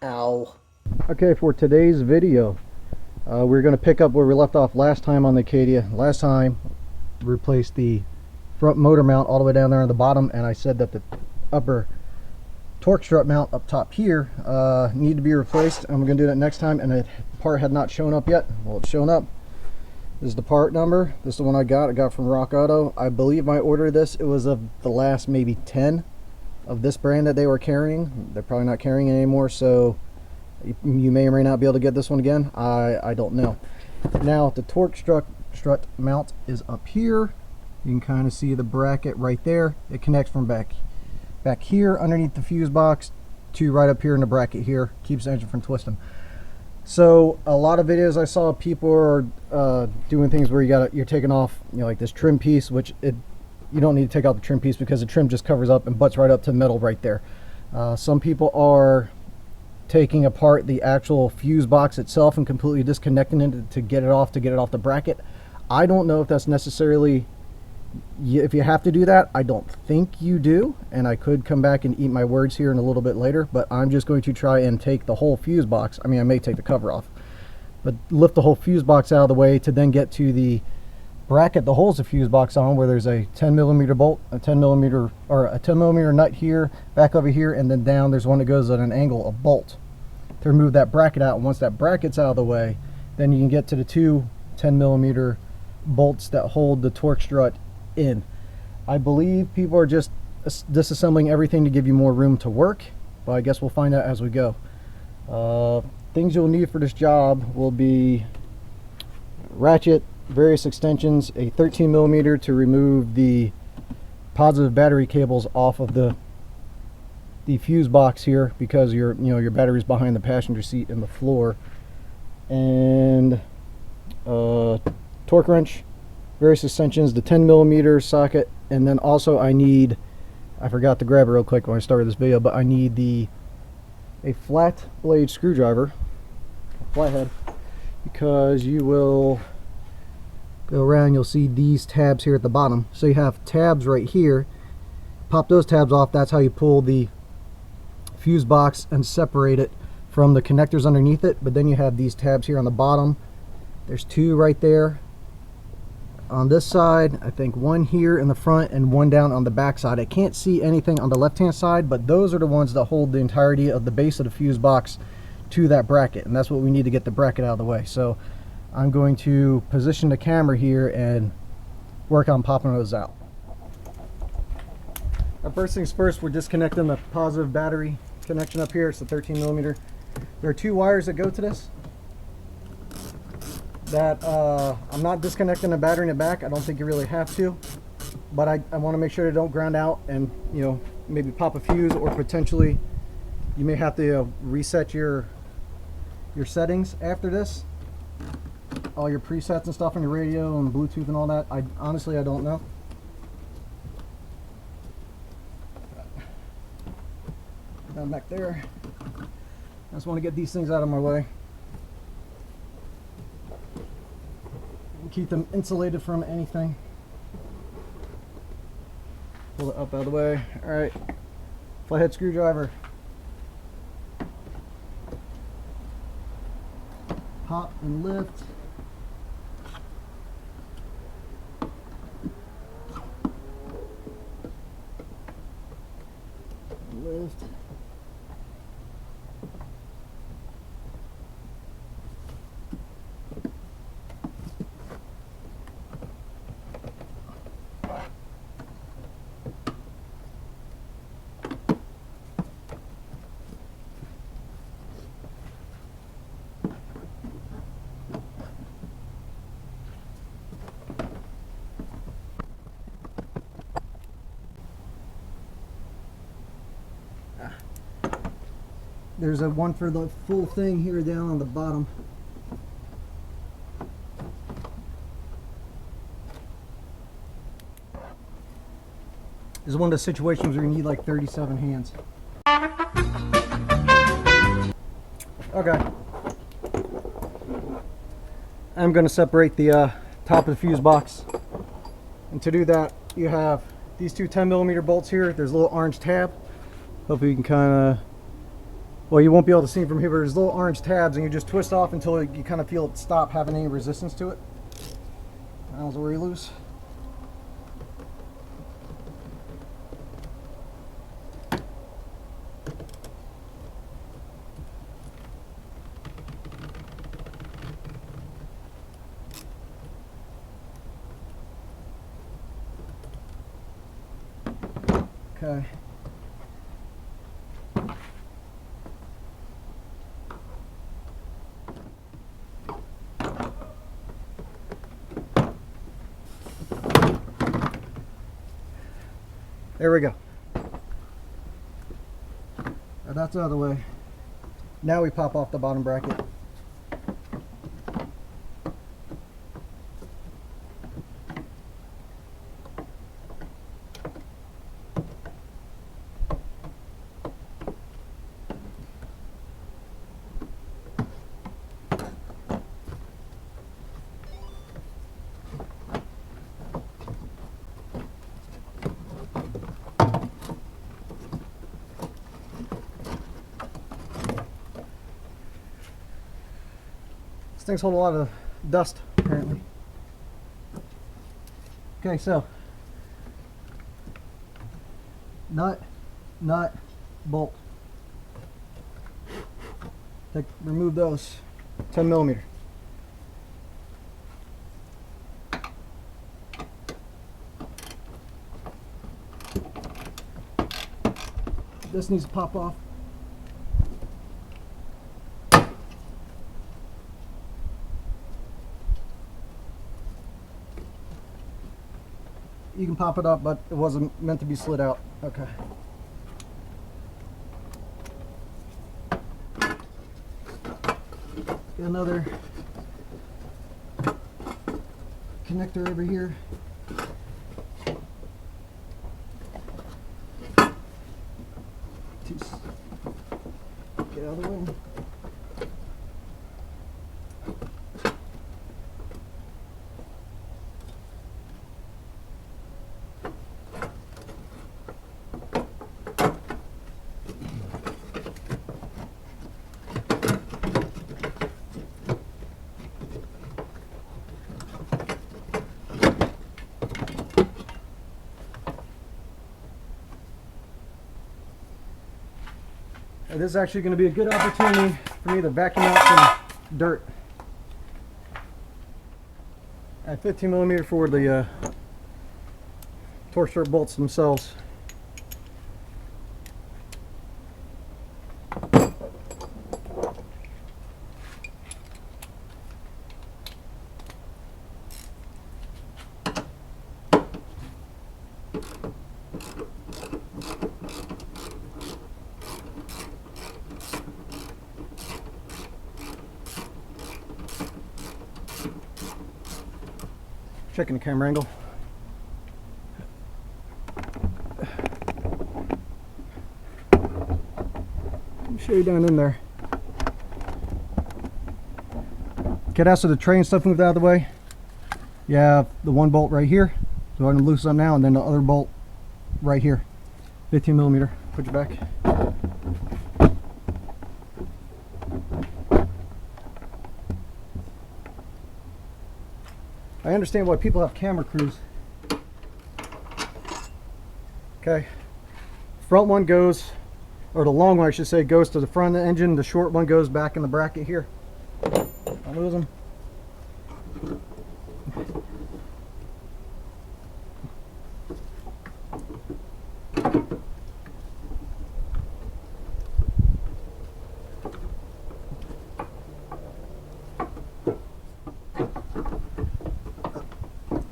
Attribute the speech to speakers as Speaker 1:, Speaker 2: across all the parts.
Speaker 1: Ow. Okay, for today's video, we're going to pick up where we left off last time on the Acadia. Last time, we replaced the front motor mount all the way down there on the bottom, and I said that the upper torque strut mount up top here needed to be replaced, and we're going to do that next time. And the part had not shown up yet. Well, it's shown up. This is the part number. This is the one I got from Rock Auto. I believe my order of this, it was of the last maybe 10 of this brand that they were carrying. They're probably not carrying it anymore, so you may or may not be able to get this one again. I don't know. Now the torque strut mount is up here. You can kind of see the bracket right there. It connects from back here underneath the fuse box to right up here in the bracket here. Keeps the engine from twisting. So a lot of videos I saw, people are doing things where you're taking off, like this trim piece, which you don't need to take out the trim piece because the trim just covers up and butts right up to the metal right there. Some people are taking apart the actual fuse box itself and completely disconnecting it to get it off the bracket. I don't know if that's necessarily, if you have to do that. I don't think you do, and I could come back and eat my words here in a little bit later, but I'm just going to try and take the whole fuse box. I mean, I may take the cover off, but lift the whole fuse box out of the way to then get to the bracket that holds the fuse box on, where there's a 10mm bolt, a 10mm nut here, back over here, and then down there's one that goes at an angle, a bolt, to remove that bracket out. And once that bracket's out of the way, then you can get to the two 10mm bolts that hold the torque strut in. I believe people are just disassembling everything to give you more room to work, but I guess we'll find out as we go. Things you'll need for this job will be ratchet, various extensions, a 13mm to remove the positive battery cables off of the fuse box here, because your battery's behind the passenger seat and the floor, and torque wrench, various extensions, the 10mm socket, and then also I forgot to grab it real quick when I started this video, but I need a flat blade screwdriver, a flathead, because you will go around, you'll see these tabs here at the bottom. So you have tabs right here. Pop those tabs off. That's how you pull the fuse box and separate it from the connectors underneath it. But then you have these tabs here on the bottom. There's two right there on this side. I think one here in the front and one down on the back side. I can't see anything on the left hand side, but those are the ones that hold the entirety of the base of the fuse box to that bracket, and that's what we need to get the bracket out of the way. So I'm going to position the camera here and work on popping those out. Now, first things first, we're disconnecting the positive battery connection up here. It's the 13mm. There are two wires that go to this. That I'm not disconnecting the battery in the back. I don't think you really have to, but I want to make sure they don't ground out and maybe pop a fuse, or potentially you may have to reset your settings after this. All your presets and stuff on your radio and Bluetooth and all that. Honestly, I don't know. Down back there. I just want to get these things out of my way. Keep them insulated from anything. Pull it up out of the way. Alright. Flathead screwdriver. Pop and lift. Lift. There's a one for the full thing here down on the bottom. This is one of the situations where you need like 37 hands. Okay. I'm going to separate the top of the fuse box. And to do that, you have these two 10mm bolts here. There's a little orange tab. Hopefully you can kind of Well, you won't be able to see from here, but there's little orange tabs, and you just twist off until you kind of feel it stop having any resistance to it. That was already loose. Okay. There we go. Now that's out of the way. Now we pop off the bottom bracket. Things hold a lot of dust, apparently. Okay, so nut, bolt. Remove those. 10 millimeter. This needs to pop off. You can pop it up, but it wasn't meant to be slid out. Okay. Get another connector over here. Get out of the way. This is actually going to be a good opportunity for me to vacuum out some dirt. I have 15 millimeter for the torque strut bolts themselves. Checking the camera angle. Let me show you down in there. Okay, that's so the tray and stuff moved out of the way. You have the one bolt right here. Go ahead and loosen up now, and then the other bolt right here. 15 millimeter. Put you back. I understand why people have camera crews. Okay, front one goes, or the long one I should say, goes to the front of the engine. The short one goes back in the bracket here. Don't lose them.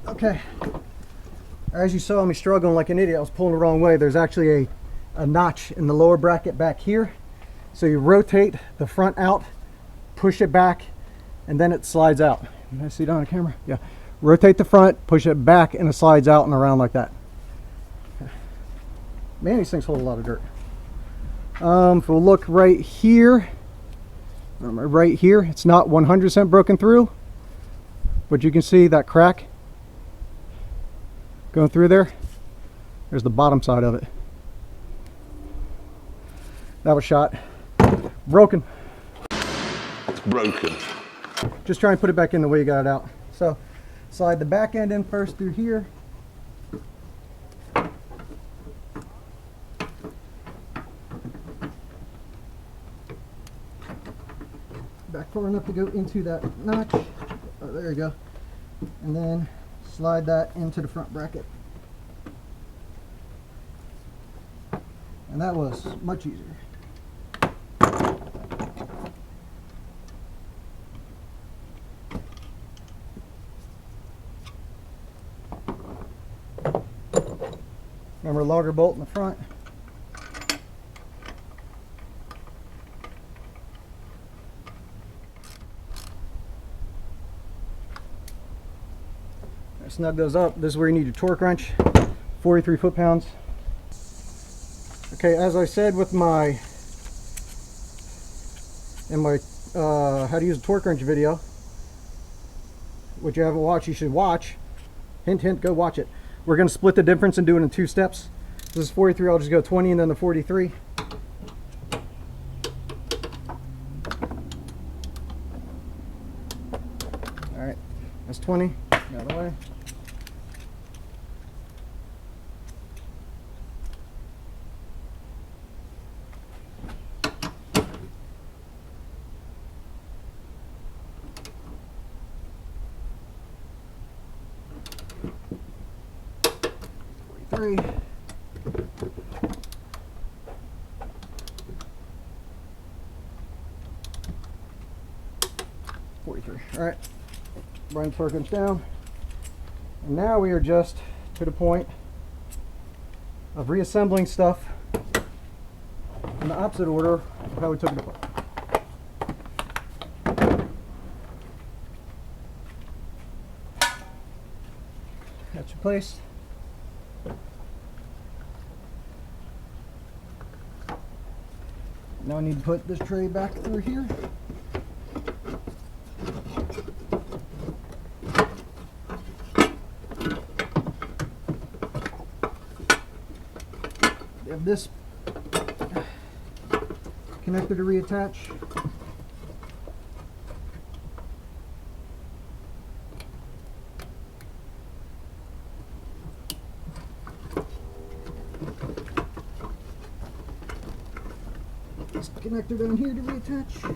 Speaker 1: Okay, as you saw me struggling like an idiot, I was pulling the wrong way. There's actually a notch in the lower bracket back here. So you rotate the front out, push it back, and then it slides out. Can I see it on the camera? Yeah. Rotate the front, push it back, and it slides out and around like that. Man, these things hold a lot of dirt. If we'll look right here, it's not 100% broken through, but you can see that crack going through there. There's the bottom side of it. That was shot. Broken.
Speaker 2: It's broken.
Speaker 1: Just try and put it back in the way you got it out. So slide the back end in first through here. Back far enough to go into that notch. Oh, there you go. And then slide that into the front bracket. And that was much easier. Remember, logger bolt in the front. Snug those up. This is where you need your torque wrench, 43 foot-pounds. Okay, as I said with my how to use a torque wrench video, which you haven't watched, you should watch. Hint, hint, go watch it. We're going to split the difference and do it in 2 steps. This is 43, I'll just go 20 and then the 43. Alright, that's 20, out of the way. Three. 43. All right, bring torque wrench down, and now we are just to the point of reassembling stuff in the opposite order of how we took it apart. That's replaced. Now I need to put this tray back through here. We have this connector to reattach. This connector down here to reattach.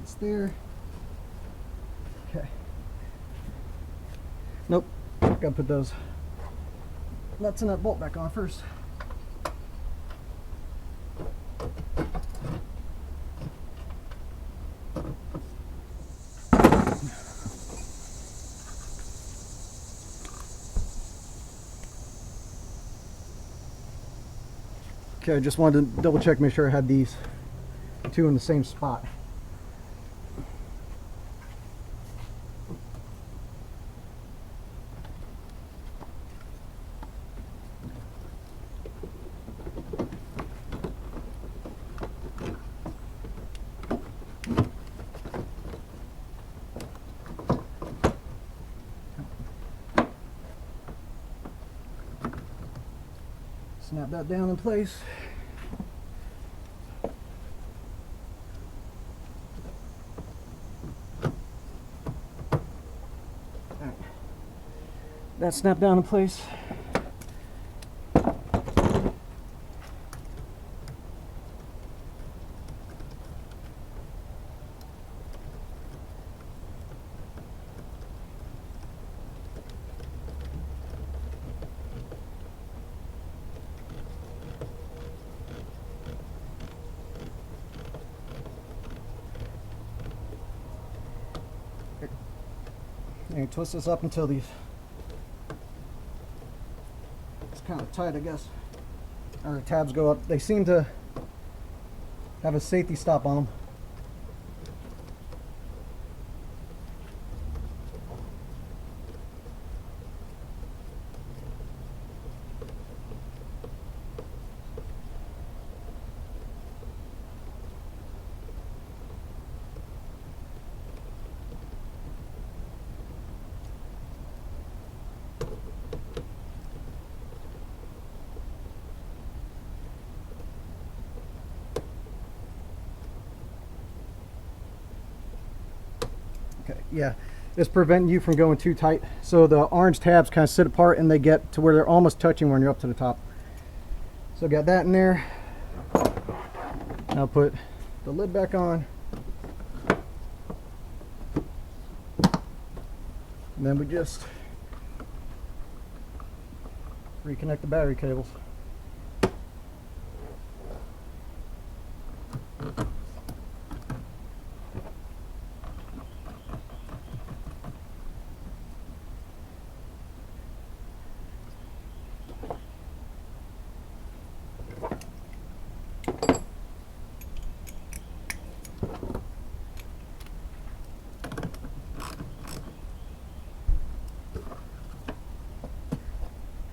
Speaker 1: It's there. Okay. Nope. Gotta put those nuts and that bolt back on first. Okay, I just wanted to double check, make sure I had these two in the same spot. Snap that down in place. Alright. That snapped down in place. And you twist this up until these, it's kind of tight, I guess, or the tabs go up. They seem to have a safety stop on them. Yeah, it's preventing you from going too tight. So the orange tabs kind of sit apart and they get to where they're almost touching when you're up to the top. So got that in there. Now put the lid back on. And then we just reconnect the battery cables.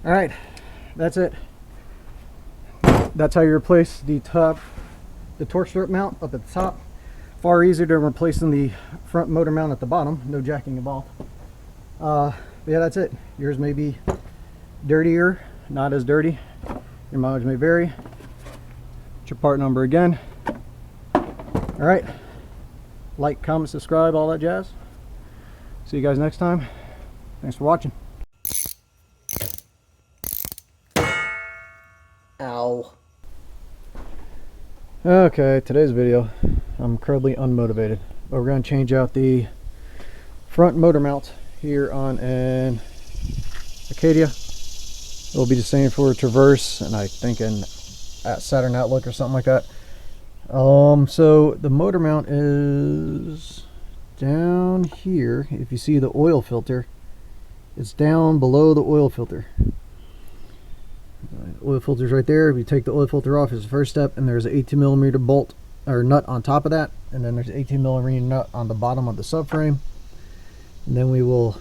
Speaker 1: All right, that's it. That's how you replace the torque strut mount up at the top. Far easier than replacing the front motor mount at the bottom. No jacking involved. But yeah, that's it. Yours may be dirtier, not as dirty. Your mileage may vary. It's your part number again. All right, like, comment, subscribe, all that jazz. See you guys next time. Thanks for watching. Ow. Okay, today's video, I'm incredibly unmotivated, but we're going to change out the front motor mount here on an Acadia. It will be the same for a Traverse, and I think an Saturn Outlook or something like that. So the motor mount is down here. If you see the oil filter, it's down below the oil filter. Oil filter's right there. If you take the oil filter off, is the first step, and there's an 18mm bolt or nut on top of that, and then there's an 18mm nut on the bottom of the subframe. And then we will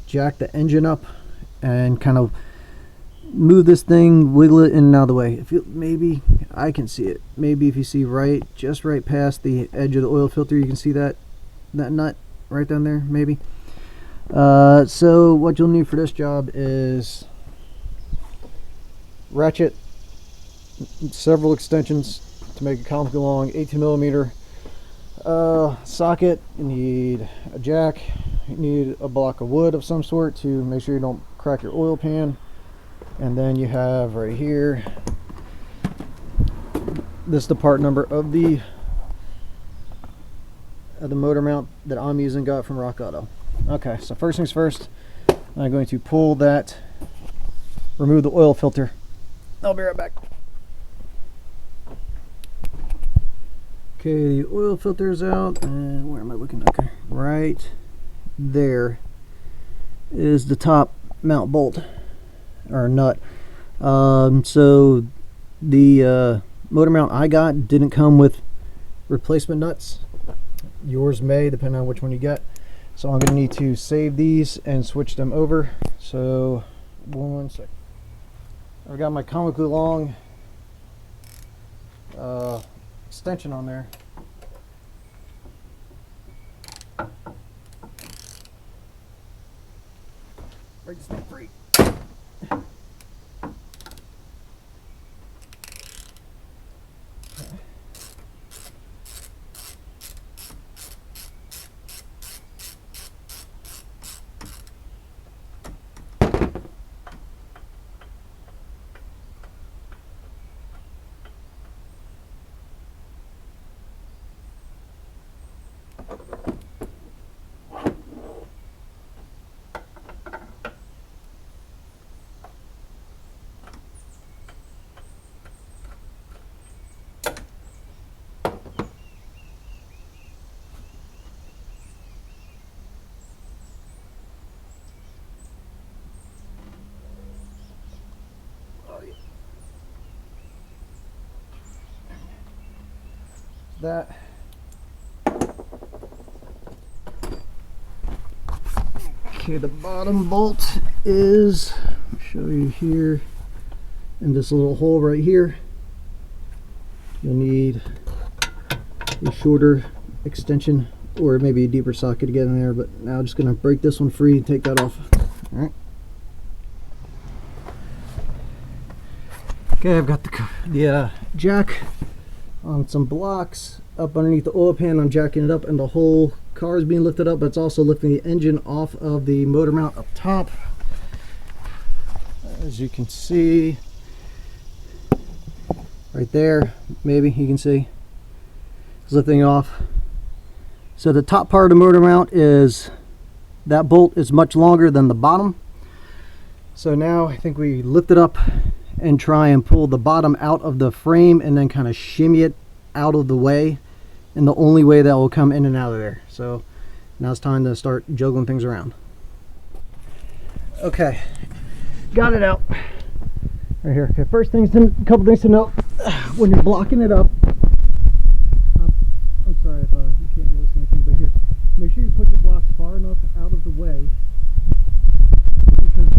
Speaker 1: jack the engine up and kind of move this thing, wiggle it in and out of the way. If you, maybe I can see it. Maybe if you see just right past the edge of the oil filter, you can see that nut right down there. Maybe. So what you'll need for this job is ratchet, several extensions to make it comical long, 18mm socket. You need a jack. You need a block of wood of some sort to make sure you don't crack your oil pan. And then you have right here, this is the part number of the motor mount that I'm using, got from Rock Auto. Okay, so first things first, I'm going to pull that, remove the oil filter. I'll be right back. Okay, the oil filter is out, and where am I looking? Okay, right there is the top mount bolt or nut. So the motor mount I got didn't come with replacement nuts. Yours may, depending on which one you get. So I'm going to need to save these and switch them over. So 1 second. I've got my comically long extension on there. Break this thing free. That. Okay, the bottom bolt is, I'll show you here, in this little hole right here. You'll need a shorter extension or maybe a deeper socket to get in there, but now I'm just going to break this one free and take that off. All right. Okay, I've got the jack on some blocks, up underneath the oil pan. I'm jacking it up, and the whole car is being lifted up, but it's also lifting the engine off of the motor mount up top. As you can see right there, maybe you can see it's lifting it off. So the top part of the motor mount is, that bolt is much longer than the bottom. So now I think we lift it up and try and pull the bottom out of the frame and then kind of shimmy it out of the way, and the only way that will come in and out of there. So now it's time to start juggling things around. Okay, got it out right here. Okay, first things, a couple things to note when you're blocking it up. I'm sorry if you can't really see anything, but here, make sure you put your blocks far enough out of the way, because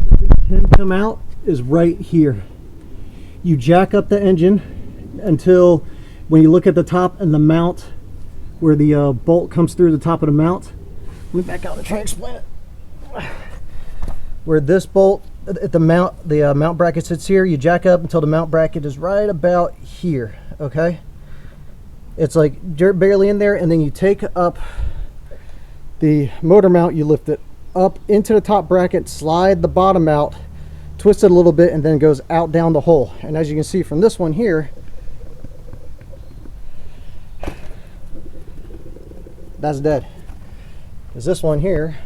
Speaker 1: that this can come out is right here. You jack up the engine until when you look at the top and the mount where the bolt comes through the top of the mount. Let me back out and try to explain it. Where this bolt at the mount bracket sits here, you jack up until the mount bracket is right about here. Okay, it's like barely in there, and then you take up the motor mount, you lift it up into the top bracket, slide the bottom out, twist it a little bit, and then it goes out down the hole. And as you can see from this one here, that's dead, because this one here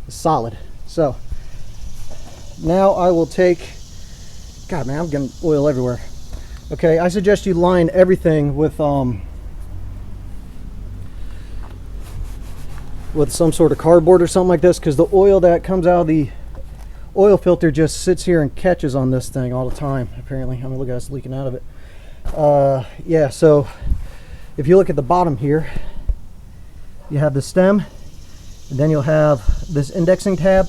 Speaker 1: is solid. So now I will take, God man, I'm getting oil everywhere. Okay, I suggest you line everything with some sort of cardboard or something like this, because the oil that comes out of the oil filter just sits here and catches on this thing all the time, apparently. I mean, look at us leaking out of it. Yeah, so if you look at the bottom here, you have the stem, and then you'll have this indexing tab,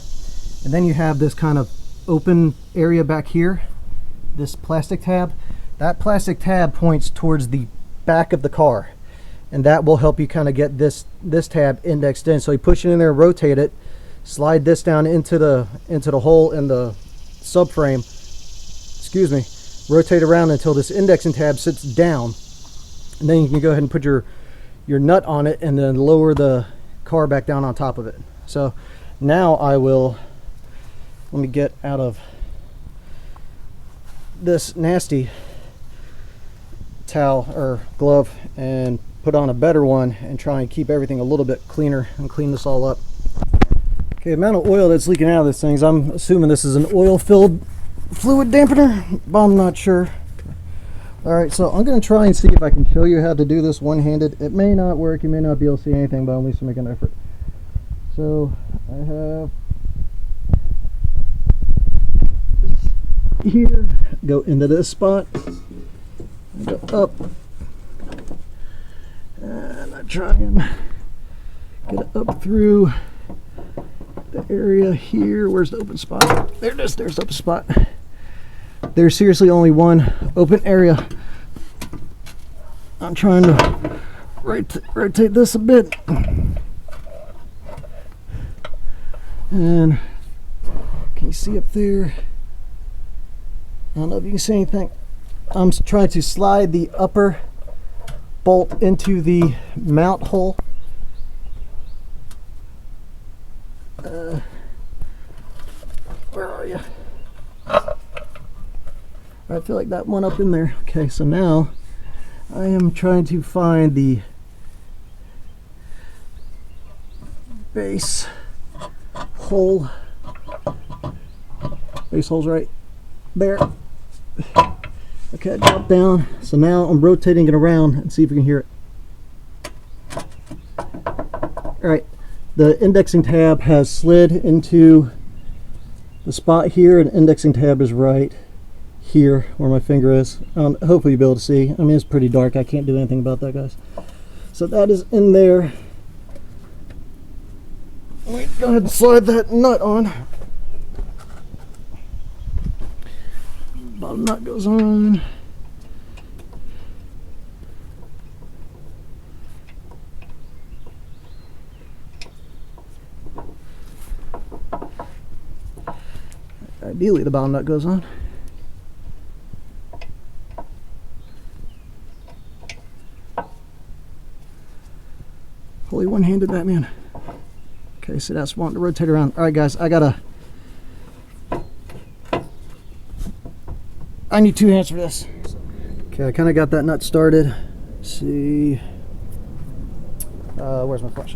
Speaker 1: and then you have this kind of open area back here, this plastic tab. That plastic tab points towards the back of the car, and that will help you kind of get this tab indexed in. So you push it in there, rotate it, slide this down into the hole in the subframe, excuse me, rotate around until this indexing tab sits down, and then you can go ahead and put your nut on it and then lower the car back down on top of it. So now I will, let me get out of this nasty towel or glove and put on a better one and try and keep everything a little bit cleaner and clean this all up. Okay, the amount of oil that's leaking out of this thing, I'm assuming this is an oil filled fluid dampener, but I'm not sure. Alright, so I'm going to try and see if I can show you how to do this one-handed. It may not work, you may not be able to see anything, but I'll at least make an effort. So I have this here, go into this spot, go up, and I try and get it up through the area here. Where's the open spot? There it is, there's the open spot. There's seriously only one open area. I'm trying to rotate this a bit, and can you see up there? I don't know if you can see anything. I'm trying to slide the upper bolt into the mount hole. Where are you? I feel like that went up in there. Okay, so now I am trying to find the base hole. Base hole's right there. Okay, I dropped down. So now I'm rotating it around and see if we can hear it. Alright, the indexing tab has slid into the spot here, and indexing tab is right here where my finger is. Hopefully you'll be able to see. I mean, it's pretty dark. I can't do anything about that, guys. So that is in there. Let me go ahead and slide that nut on. Bottom nut goes on. Ideally, the bottom nut goes on. Holy one-handed that man. Okay, so that's wanting to rotate around. All right, guys, I need 2 hands for this. Okay, I kind of got that nut started. Let's see, where's my flash?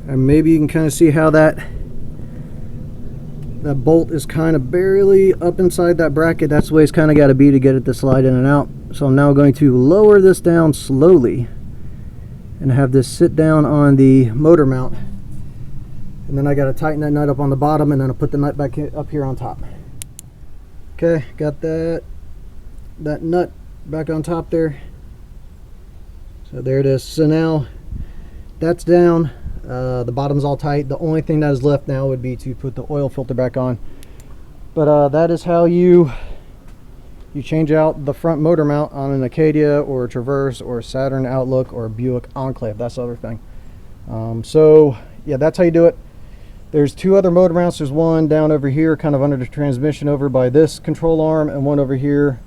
Speaker 1: And maybe you can kind of see how that bolt is kind of barely up inside that bracket. That's the way it's kind of got to be to get it to slide in and out. So I'm now going to lower this down slowly and have this sit down on the motor mount. And then I got to tighten that nut up on the bottom, and then I'll put the nut back up here on top. Okay, got that nut back on top there. So there it is. So now that's down. The bottom's all tight. The only thing that is left now would be to put the oil filter back on. But that is how you change out the front motor mount on an Acadia or a Traverse or a Saturn Outlook or a Buick Enclave. That's the other thing. So yeah, that's how you do it. There's 2 other motor mounts. There's one down over here kind of under the transmission over by this control arm, and one over here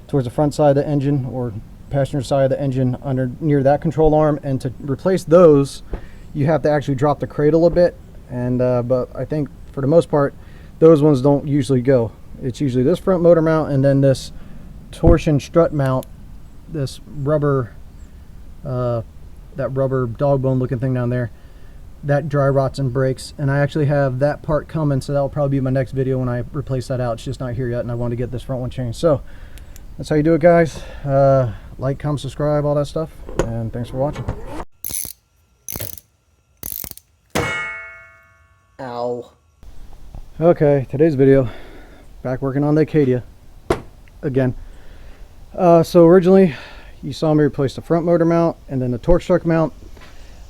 Speaker 1: towards the front side of the engine or passenger side of the engine under near that control arm. And to replace those, you have to actually drop the cradle a bit, and but I think for the most part those ones don't usually go. It's usually this front motor mount and then this torsion strut mount, this rubber that rubber dog bone looking thing down there, that dry rots and breaks. And I actually have that part coming, so that will probably be my next video when I replace that out. It's just not here yet, and I want to get this front one changed. So that's how you do it, guys. Like, comment, subscribe, all that stuff, and thanks for watching. Ow. Okay, today's video, back working on the Acadia again. So originally you saw me replace the front motor mount and then the torque strut mount.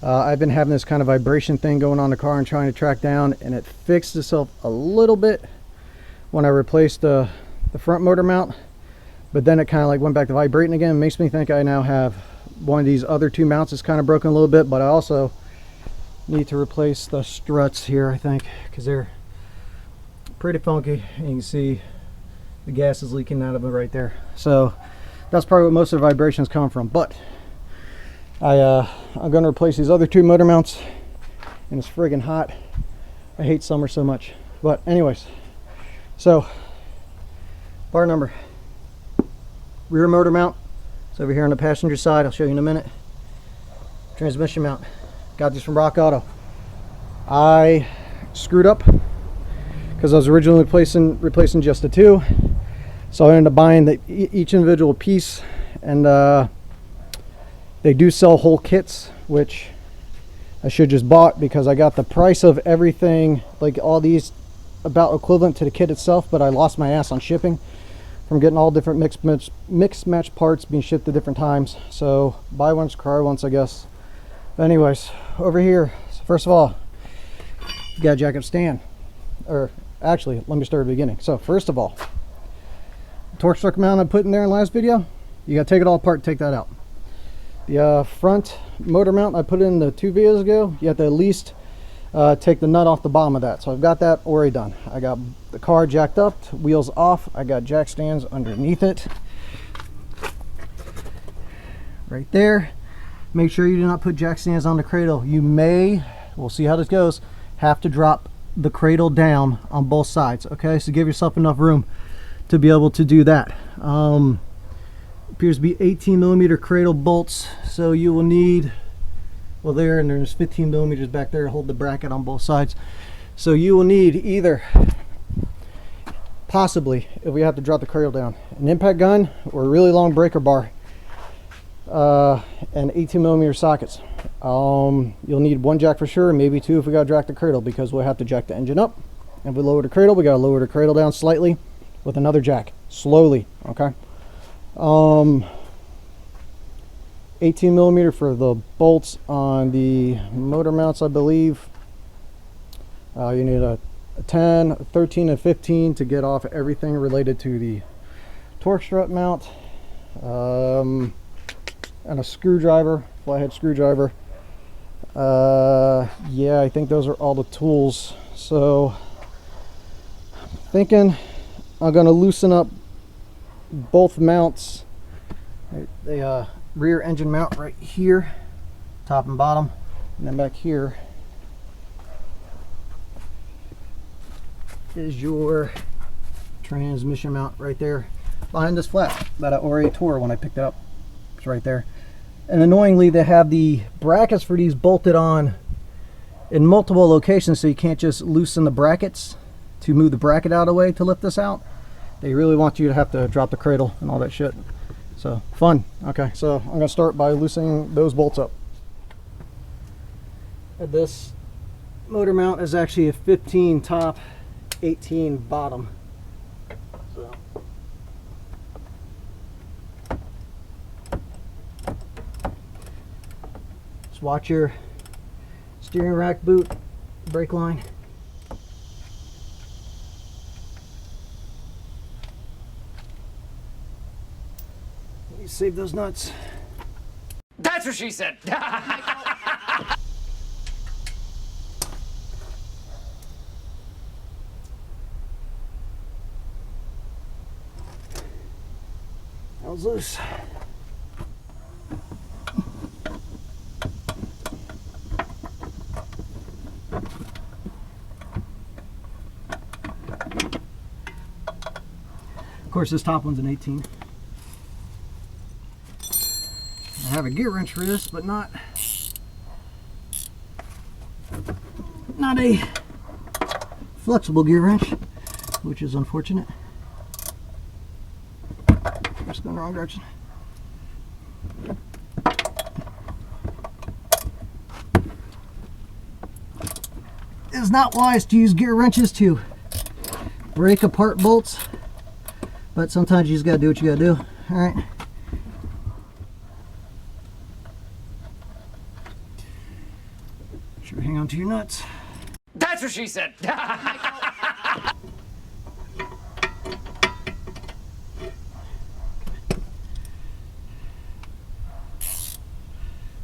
Speaker 1: I've been having this kind of vibration thing going on in the car and trying to track down, and it fixed itself a little bit when I replaced the front motor mount, but then it kind of like went back to vibrating again. It makes me think I now have one of these other 2 mounts is kind of broken a little bit, but I also need to replace the struts here, I think, because they're pretty funky. And you can see the gas is leaking out of it right there. So that's probably what most of the vibrations come from. But I'm going to replace these other 2 motor mounts, and it's friggin' hot. I hate summer so much. But anyways, so part number, rear motor mount. It's over here on the passenger side. I'll show you in a minute. Transmission mount. Got these from Rock Auto. I screwed up because I was originally replacing just the 2, so I ended up buying each individual piece, and they do sell whole kits, which I should just bought because I got the price of everything, like all these, about equivalent to the kit itself, but I lost my ass on shipping from getting all different mixed match parts being shipped at different times. So buy once, cry once, I guess. But anyways, over here, so first of all, you got a jack up stand. Or actually, let me start at the beginning. So first of all, the torque strut mount I put in there in the last video, you got to take it all apart, take that out. The front motor mount I put in the 2 videos ago, you have to at least take the nut off the bottom of that. So I've got that already done. I got the car jacked up, wheels off. I got jack stands underneath it. Right there. Make sure you do not put jack stands on the cradle. You may, we'll see how this goes, have to drop the cradle down on both sides. Okay, so give yourself enough room to be able to do that. Appears to be 18mm cradle bolts, so you will need, well, there, and there's 15mm back there to hold the bracket on both sides. So you will need either, possibly, if we have to drop the cradle down, an impact gun or a really long breaker bar, and 18mm sockets. You'll need 1 jack for sure, maybe 2 if we gotta jack the cradle, because we'll have to jack the engine up. If we lower the cradle, we gotta lower the cradle down slightly with another jack, slowly. Okay. 18mm for the bolts on the motor mounts, I believe. You need a 10, a 13, and 15 to get off everything related to the torque strut mount, and a screwdriver, flathead screwdriver. Yeah, I think those are all the tools. So thinking I'm going to loosen up both mounts. They rear engine mount right here, top and bottom, and then back here is your transmission mount right there behind this flat that I already tore when I picked it up. It's right there. And annoyingly, they have the brackets for these bolted on in multiple locations, so you can't just loosen the brackets to move the bracket out of the way to lift this out. They really want you to have to drop the cradle and all that shit. So fun. Okay, so I'm gonna start by loosening those bolts up. And this motor mount is actually a 15 top, 18 bottom. So just watch your steering rack boot, brake line. You save those nuts.
Speaker 3: That's what she said.
Speaker 1: That was loose. Of course, this top one's an 18. I have a gear wrench for this, but not a flexible gear wrench, which is unfortunate. Just going the wrong direction. It is not wise to use gear wrenches to break apart bolts, but sometimes you just gotta do what you gotta do. All right. Sure, hang on to your nuts.
Speaker 3: That's what she said.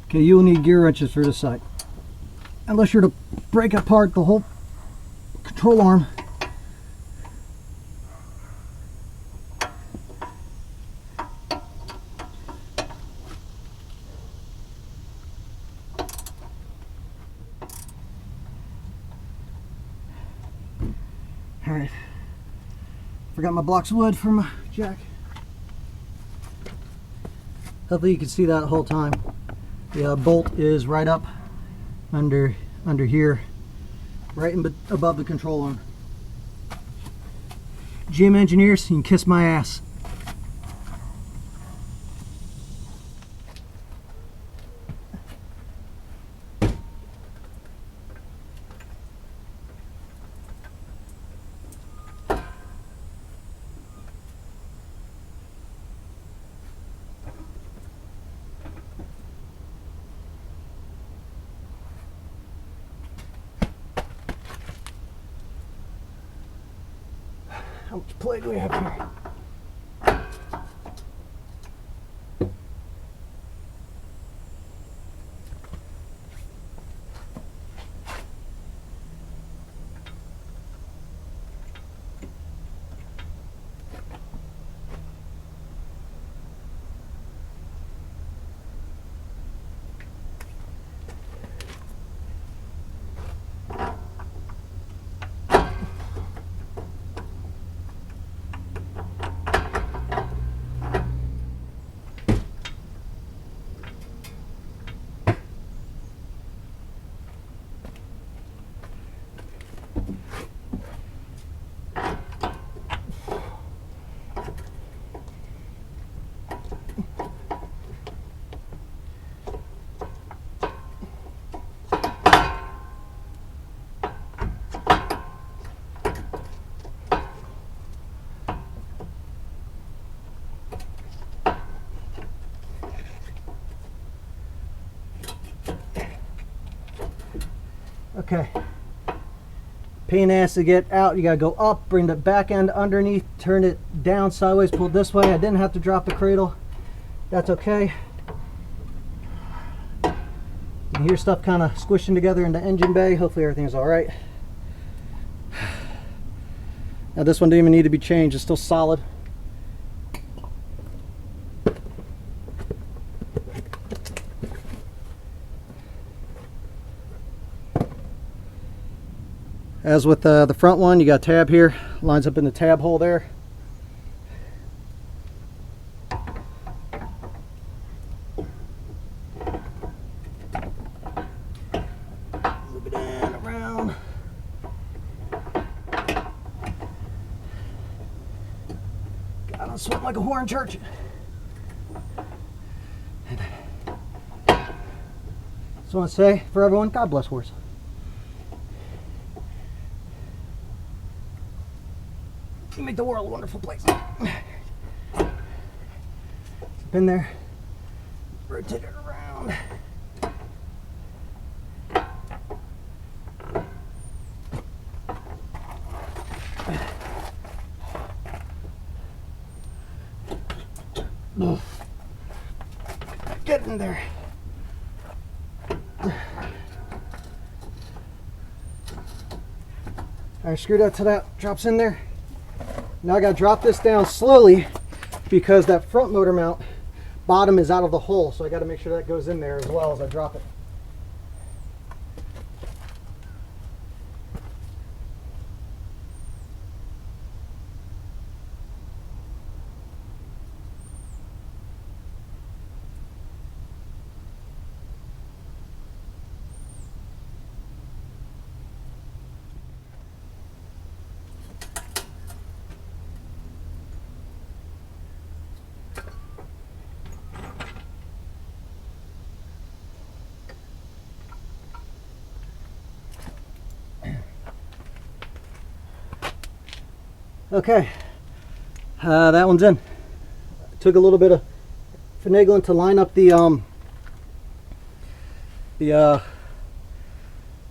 Speaker 1: Okay, you will need gear wrenches for this side, unless you're to break apart the whole control arm. All right, forgot my blocks of wood for my jack. Hopefully you can see that the whole time. The bolt is right up under here, right above the control arm. GM engineers, you can kiss my ass. How much play do we have here? Okay, pain in the ass to get out. You gotta go up, bring the back end underneath, turn it down sideways, pull it this way. I didn't have to drop the cradle. That's okay. You can hear stuff kind of squishing together in the engine bay. Hopefully everything's all right. Now this one didn't even need to be changed. It's still solid. As with the front one, you got tab here, lines up in the tab hole there. Loop it in, around. God, I'm sweating like a whore in church. Just want to say for everyone, God bless horse. You make the world a wonderful place. Been there, rotate it around. Get in there. I screw that till that drops in there. Now I gotta drop this down slowly because that front motor mount bottom is out of the hole, so I gotta make sure that goes in there as well as I drop it. Okay, that one's in. Took a little bit of finagling to line up the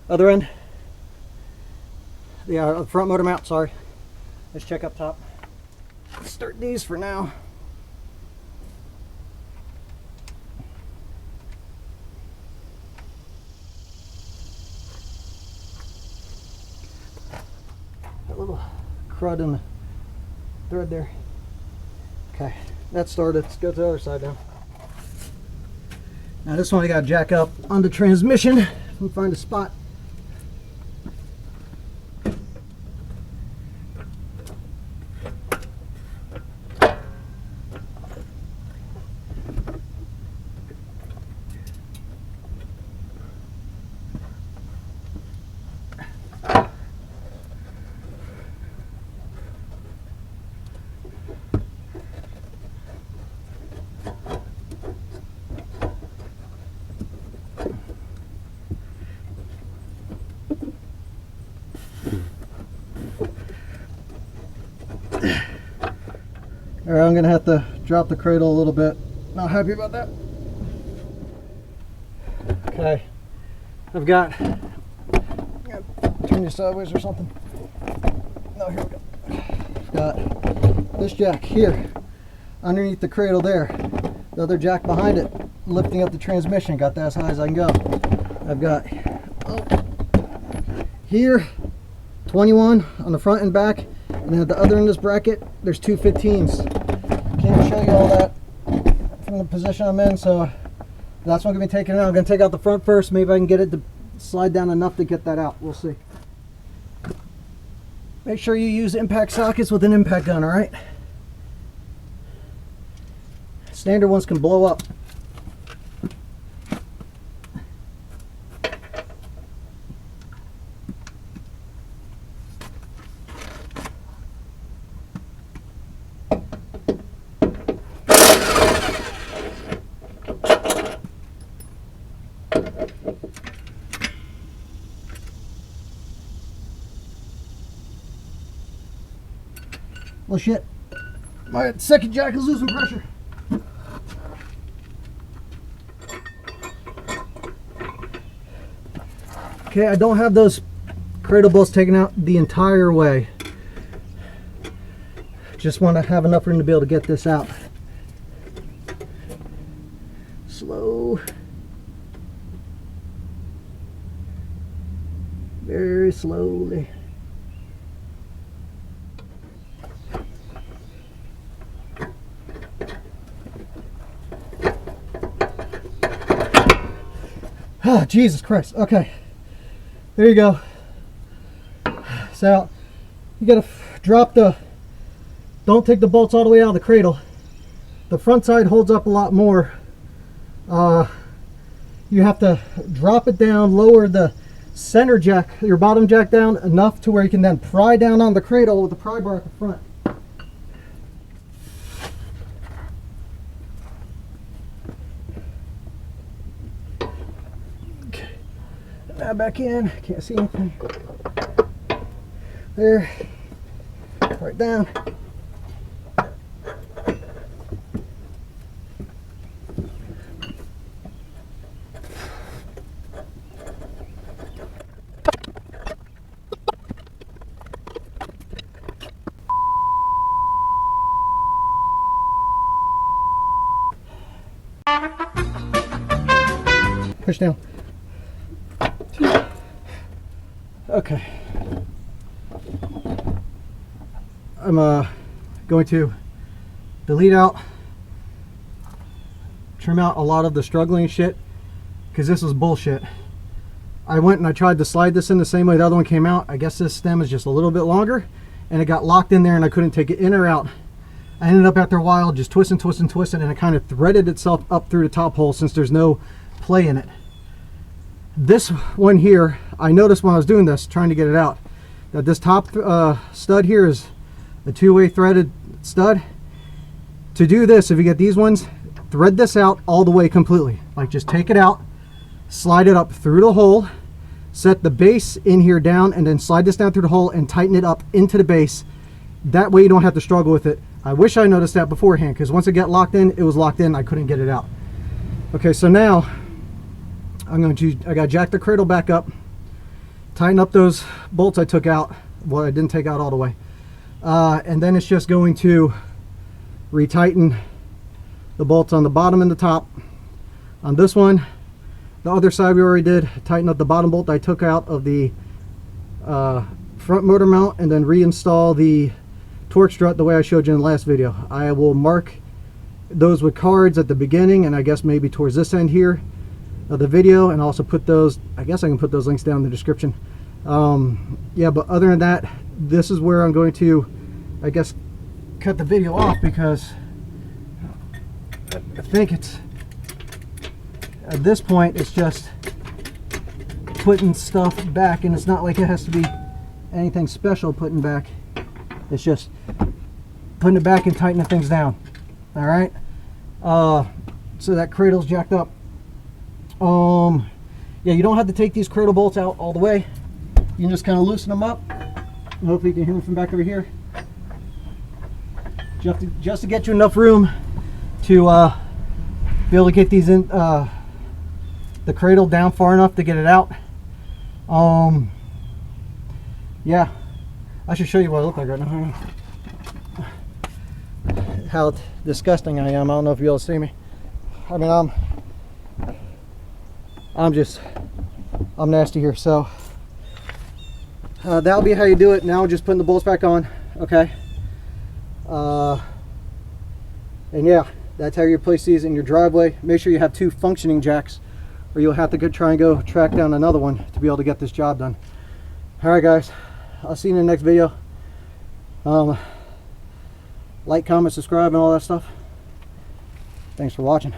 Speaker 1: other end, the front motor mount. Sorry. Let's check up top. Let's start these for now. That little crud in the thread there. Okay, that started. Let's go to the other side now. Now this one I got to jack up on the transmission and find a spot. Alright, I'm going to have to drop the cradle a little bit. Not happy about that. Okay, I've got, turn you sideways or something. No, here we go. I've got this jack here underneath the cradle there. The other jack behind it, lifting up the transmission. Got that as high as I can go. I've got here 21 on the front and back, and then at the other end of this bracket there's two 15s. Can't show you all that from the position I'm in, so that's what I'm going to be taking out. I'm going to take out the front first. Maybe I can get it to slide down enough to get that out. We'll see. Make sure you use impact sockets with an impact gun, alright? Standard ones can blow up. Well, shit. My second jack is losing pressure. Okay, I don't have those cradle bolts taken out the entire way. Just want to have enough room to be able to get this out. Slow. Very slowly. Oh, Jesus Christ. Okay. There you go. this out. You gotta drop the, don't take the bolts all the way out of the cradle. The front side holds up a lot more. You have to drop it down, lower the center jack, your bottom jack down enough to where you can then pry down on the cradle with the pry bar at the front. Okay, now back in, can't see anything. There, right down. Push down. Okay. I'm going to delete out, trim out a lot of the struggling shit, because this was bullshit. I went and I tried to slide this in the same way the other one came out. I guess this stem is just a little bit longer, and it got locked in there and I couldn't take it in or out. I ended up after a while just twisting, and it kind of threaded itself up through the top hole since there's no play in it. This one here, I noticed when I was doing this, trying to get it out, that this top stud here is a two-way threaded stud. To do this, if you get these ones, thread this out all the way completely. Like, just take it out, slide it up through the hole, set the base in here down, and then slide this down through the hole and tighten it up into the base. That way you don't have to struggle with it. I wish I noticed that beforehand, because once it got locked in, it was locked in. I couldn't get it out. Okay, so now I got to jack the cradle back up, tighten up those bolts I took out. Well, I didn't take out all the way. And then it's just going to retighten the bolts on the bottom and the top. On this one, the other side we already did, tighten up the bottom bolt I took out of the front motor mount, and then reinstall the torque strut the way I showed you in the last video. I will mark those with cards at the beginning, and I guess maybe towards this end here of the video, and also put those, I guess I can put those links down in the description. Yeah, but other than that, this is where I'm going to, I guess, cut the video off, because I think it's, at this point, it's just putting stuff back, and it's not like it has to be anything special putting back. It's just putting it back and tightening things down. All right. So that cradle's jacked up. Yeah, you don't have to take these cradle bolts out all the way. You can just kind of loosen them up. Hopefully you can hear me from back over here. Just to get you enough room to be able to get these in, the cradle down far enough to get it out. Yeah, I should show you what I look like right now. How disgusting I am. I don't know if you'll see me. I mean, I'm nasty here. So that'll be how you do it. Now just putting the bolts back on. Okay. And yeah, that's how you replace these in your driveway. Make sure you have 2 functioning jacks, or you'll have to try and go track down another one to be able to get this job done. All right, guys. I'll see you in the next video. Like, comment, subscribe, and all that stuff. Thanks for watching.